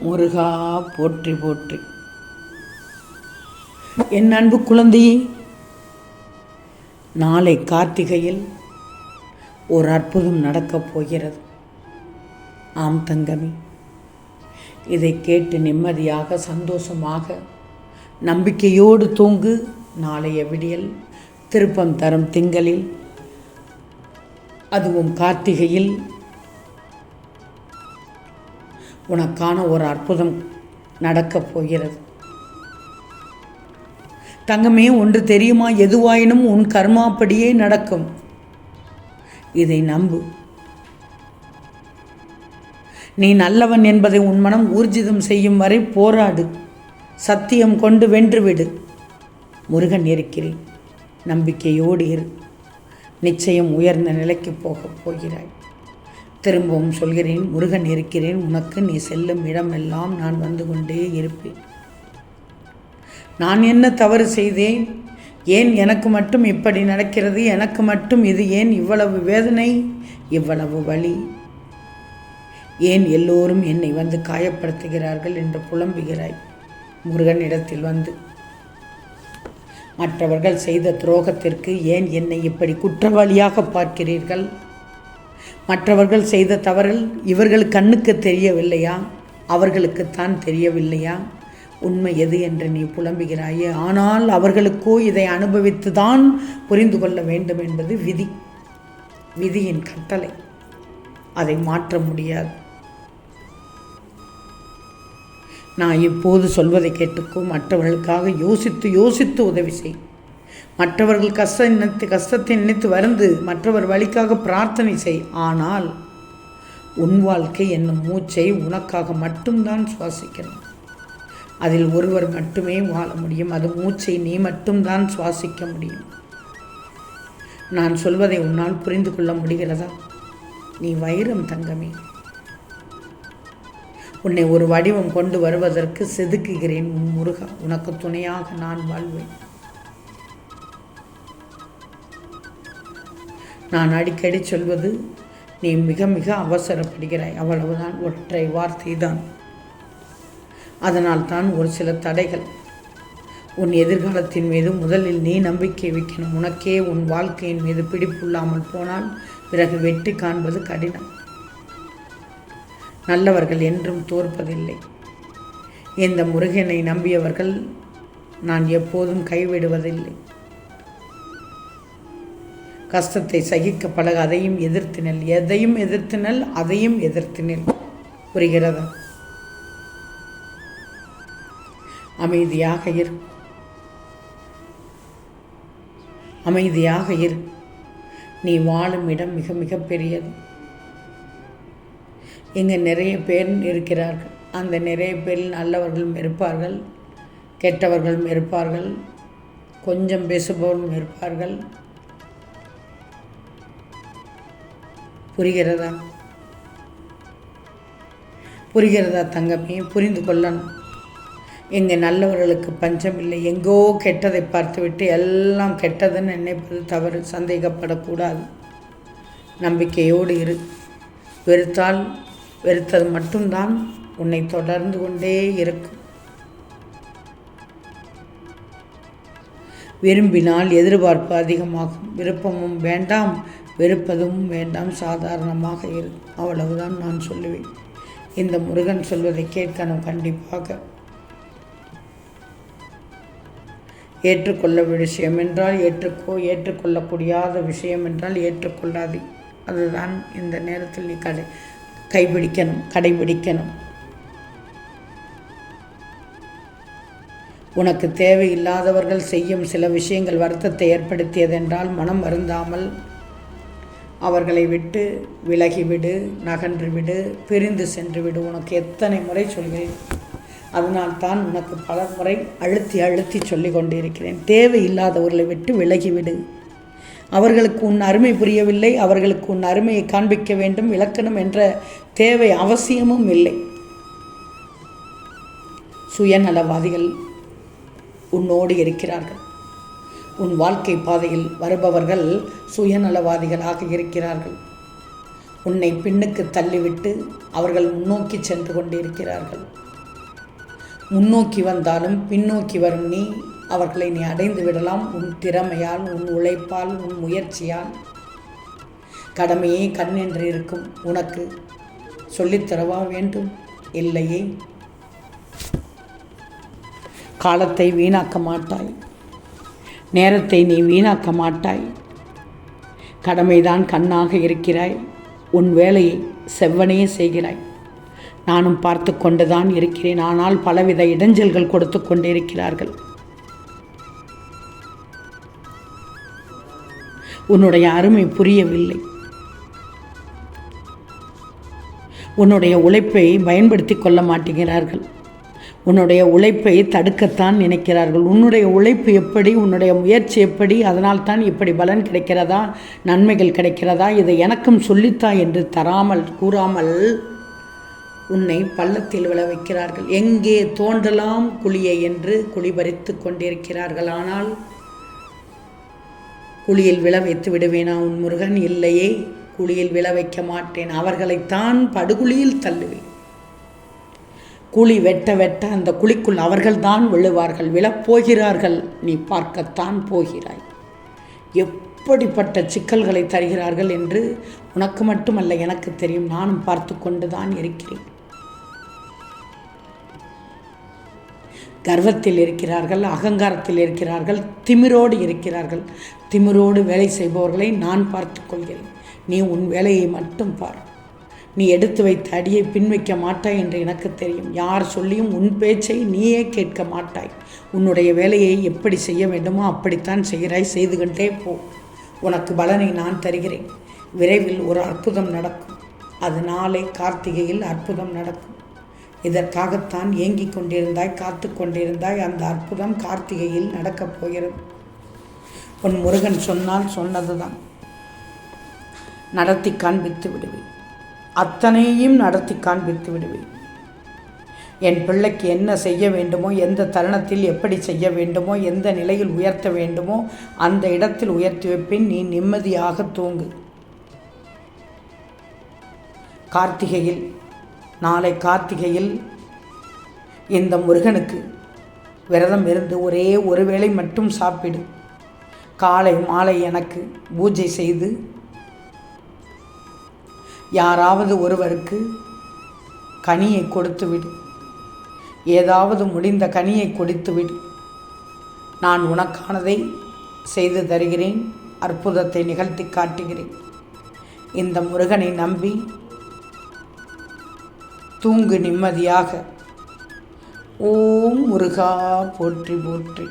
முருகா போற்றி போற்றி. என் அன்பு குழந்தையே, நாளை கார்த்திகையில் ஒரு அற்புதம் நடக்கப் போகிறது. ஆம் தங்கமே, இதை கேட்டு நிம்மதியாக சந்தோஷமாக நம்பிக்கையோடு தூங்கு. நாளைய விடியல் திருப்பம் தரும் திங்களில், அதுவும் கார்த்திகையில் உனக்கான ஒரு அற்புதம் நடக்கப் போகிறது. தங்கமே, ஒன்று தெரியுமா? எதுவாயினும் உன் கர்மாப்படியே நடக்கும். இதை நம்பு. நீ நல்லவன் என்பதை உன் மனம் ஊர்ஜிதம் செய்யும் வரை போராடு. சத்தியம் கொண்டு வென்றுவிடு. முருகன் இருக்கிறேன், நம்பிக்கையோடு இரு. நிச்சயம் உயர்ந்த நிலைக்கு போகப் போகிறாய். திரும்பவும் சொல்கிறேன், முருகன் இருக்கிறேன் உனக்கு. நீ செல்லும் இடமெல்லாம் நான் வந்து கொண்டே இருப்பேன். நான் என்ன தவறு செய்தேன்? ஏன் எனக்கு மட்டும் இப்படி நடக்கிறது? எனக்கு மட்டும் இது ஏன் இவ்வளவு வேதனை, இவ்வளவு வலி? ஏன் எல்லோரும் என்னை வந்து காயப்படுத்துகிறார்கள் என்று புலம்புகிறாய்? முருகன் இடத்தில் வந்து மற்றவர்கள் செய்த துரோகத்திற்கு ஏன் என்னை இப்படி குற்றவாளியாக பார்க்கிறீர்கள்? மற்றவர்கள் செய்த தவறில் இவர்கள் கண்ணுக்கு தெரியவில்லையா? அவர்களுக்குத்தான் தெரியவில்லையா உண்மை எது என்று நீ புலம்புகிறாயே. ஆனால் அவர்களுக்கோ இதை அனுபவித்து தான் புரிந்து கொள்ள வேண்டும் என்பது விதி, விதியின் கட்டளை. அதை மாற்ற முடியாது. நான் இப்போது சொல்வதை கேட்டுக்கோ. மற்றவர்களுக்காக யோசித்து யோசித்து உதவி செய். மற்றவர்கள் கஷ்டத்தை நினைத்து வருந்து மற்றவர் வழிக்காக பிரார்த்தனை செய். ஆனால் உன் வாழ்க்கை என்னும் மூச்சை உனக்காக மட்டும்தான் சுவாசிக்கணும். அதில் ஒருவர் மட்டுமே வாழ முடியும். அது மூச்சை நீ மட்டும்தான் சுவாசிக்க முடியும். நான் சொல்வதை உன்னால் புரிந்து கொள்ள முடிகிறதா? நீ வைரம் தங்கமே. உன்னை ஒரு வடிவம் கொண்டு வருவதற்கு செதுக்குகிறேன் உன் முருகா. உனக்கு துணையாக நான் வாழ்வேன். நான் அடிக்கடி சொல்வது, நீ மிக மிக அவசரப்படுகிறாய், அவ்வளவுதான். ஒற்றை வார்த்தை தான். அதனால் தான் ஒரு சில தடைகள். உன் எதிர்காலத்தின் மீது முதலில் நீ நம்பிக்கை வைக்கணும். உனக்கே உன் வாழ்க்கையின் மீது பிடிப்புள்ளாமல் போனால் பிறகு வெற்றி காண்பது கடினம். நல்லவர்கள் என்றும் தோற்பதில்லை. இந்த முருகனை நம்பியவர்கள் நான் எப்போதும் கைவிடுவதில்லை. கஷ்டத்தை சகிக்க பழக. அதையும் எதிர்த்தினல், எதையும் எதிர்த்தினல், அதையும் எதிர்த்தினல். புரிகிறதா? அமைதியாக இரு, அமைதியாக இரு. நீ வாழும் இடம் மிக மிக பெரியது. இங்கே நிறைய பேர் இருக்கிறார்கள். அந்த நிறைய பேரில் நல்லவர்களும் இருப்பார்கள், கெட்டவர்களும் இருப்பார்கள், கொஞ்சம் பேசுபவர்களும் இருப்பார்கள். புரிகிறதா? புரிகிறதா தங்கமே? புரிந்து கொள்ளணும். எங்கே நல்லவர்களுக்கு பஞ்சம் இல்லை. எங்கோ கெட்டதை பார்த்துவிட்டு எல்லாம் கெட்டதுன்னு நினைப்பது தவறு. சந்தேகப்படக்கூடாது. நம்பிக்கையோடு இரு. வெறுத்தால் வெறுத்தது மட்டும்தான் உன்னை தொடர்ந்து கொண்டே இருக்கும். விரும்பினால் எதிர்பார்ப்பு அதிகமாகும். விருப்பமும் வேண்டாம், வெறுப்பதும் வேண்டாம். சாதாரணமாக இரு. அவ்வளவுதான் நான் சொல்லுவேன். இந்த முருகன் சொல்வதை கேட்கணும். கண்டிப்பாக ஏற்றுக்கொள்ள விஷயம் என்றால் ஏற்றுக்கோ, ஏற்றுக்கொள்ளக்கூடியாத விஷயம் என்றால் ஏற்றுக்கொள்ளாது. அதுதான் இந்த நேரத்தில் நீ கடைபிடிக்கணும். உனக்கு தேவையில்லாதவர்கள் செய்யும் சில விஷயங்கள் வருத்தத்தை ஏற்படுத்தியதென்றால் மனம் வருந்தாமல் அவர்களை விட்டு விலகிவிடு, நகன்றுவிடு, பிரிந்து சென்று விடு. உனக்கு எத்தனை முறை சொல்கிறேன். அதனால் தான் உனக்கு பல முறை அழுத்தி அழுத்தி சொல்லி கொண்டிருக்கிறேன். தேவையில்லாதவர்களை விட்டு விலகிவிடு. அவர்களுக்கு உன் அருமை புரியவில்லை, அவர்களுக்கு உன் அருமையை காண்பிக்க வேண்டும், விளக்கணும் என்ற தேவை அவசியமும் இல்லை. சுயநலவாதிகள் உன்னோடு இருக்கிறார்கள். உன் வாழ்க்கை பாதையில் வருபவர்கள் சுயநலவாதிகளாக இருக்கிறார்கள். உன்னை பின்னுக்கு தள்ளிவிட்டு அவர்கள் முன்னோக்கி சென்று கொண்டிருக்கிறார்கள். முன்னோக்கி வந்தாலும் பின்னோக்கி வரும் நீ அவர்களை நீ அடைந்து விடலாம். உன் திறமையால், உன் உழைப்பால், உன் முயற்சியால். கடமையே கண் என்று இருக்கும் உனக்கு சொல்லித்தரவா வேண்டும்? இல்லையே. காலத்தை வீணாக்க மாட்டாய், நேரத்தை நீ வீணாக்க மாட்டாய். கடமைதான் கண்ணாக இருக்கிறாய், உன் வேலையை செவ்வனே செய்கிறாய். நானும் பார்த்து கொண்டுதான் இருக்கிறேன். ஆனால் பலவித இடைஞ்சல்கள் கொடுத்து கொண்டிருக்கிறார்கள். உன்னுடைய அருமை புரியவில்லை. உன்னுடைய உழைப்பை பயன்படுத்தி கொள்ள மாட்டேங்கிறார்கள். உன்னுடைய உழைப்பை தடுக்கத்தான் நினைக்கிறார்கள். உன்னுடைய உழைப்பு எப்படி, உன்னுடைய முயற்சி எப்படி, அதனால்தான் இப்படி பலன் கிடைக்கிறதா, நன்மைகள் கிடைக்கிறதா, இதை எனக்கும் சொல்லித்தா என்று தராமல் கூறாமல் உன்னை பள்ளத்தில் விழ வைக்கிறார்கள். எங்கே தோன்றலாம் குழியை என்று குழி பறித்து கொண்டிருக்கிறார்கள். ஆனால் குழியில் விழ வைத்து விடுவேனா உன் முருகன்? இல்லையே, குழியில் விழ வைக்க மாட்டேன். அவர்களைத்தான் படுகுழியில் தள்ளுவேன். குழி வெட்ட வெட்ட அந்த குழிக்குள் அவர்கள்தான் விழுவார்கள், விழப்போகிறார்கள். நீ பார்க்கத்தான் போகிறாய் எப்படிப்பட்ட சிக்கல்களை தருகிறார்கள் என்று. உனக்கு மட்டுமல்ல, எனக்கு தெரியும். நானும் பார்த்து கொண்டுதான் இருக்கிறேன். கர்வத்தில் இருக்கிறார்கள், அகங்காரத்தில் இருக்கிறார்கள், திமிரோடு இருக்கிறார்கள். திமிரோடு வேலை செய்பவர்களை நான் பார்த்து கொள்கிறேன். நீ உன் வேலையை மட்டும் பார். நீ எடுத்து வைத்த அடியை பின்வைக்க மாட்டாய் என்று எனக்கு தெரியும். யார் சொல்லியும் உன் பேச்சை நீயே கேட்க மாட்டாய். உன்னுடைய வேலையை எப்படி செய்ய வேண்டுமோ அப்படித்தான் செய்கிறாய். செய்து கொண்டே போ. உனக்கு பலனை நான் தருகிறேன். விரைவில் ஒரு அற்புதம் நடக்கும். அது நாளை கார்த்திகையில் அற்புதம் நடக்கும். இதற்காகத்தான் ஏங்கிக் கொண்டிருந்தாய், காத்து கொண்டிருந்தாய். அந்த அற்புதம் கார்த்திகையில் நடக்கப் போகிறது. உன் முருகன் சொன்னால் சொன்னதுதான். நடத்தி காண்பித்து விடுவேன். அத்தனையும் நடத்தி காண்பித்து விடுவேன். என் பிள்ளைக்கு என்ன செய்ய வேண்டுமோ, எந்த தருணத்தில் எப்படி செய்ய வேண்டுமோ, எந்த நிலையில் உயர்த்த வேண்டுமோ அந்த இடத்தில் உயர்த்தி வைப்பேன். நீ நிம்மதியாக தூங்கு. கார்த்திகையில், நாளை கார்த்திகையில் இந்த முருகனுக்கு விரதம் இருந்து ஒரே ஒரு வேளை மட்டும் சாப்பிடு. காலை மாலை எனக்கு பூஜை செய்து யாராவது ஒருவருக்கு கனியை கொடுத்துவிடு. ஏதாவது முடிந்த கனியை கொடுத்துவிடு. நான் உனக்கானதை செய்து தருகிறேன். அற்புதத்தை நிகழ்த்தி காட்டுகிறேன். இந்த முருகனை நம்பி தூங்கு நிம்மதியாக. ஓம் முருகா போற்றி போற்றி.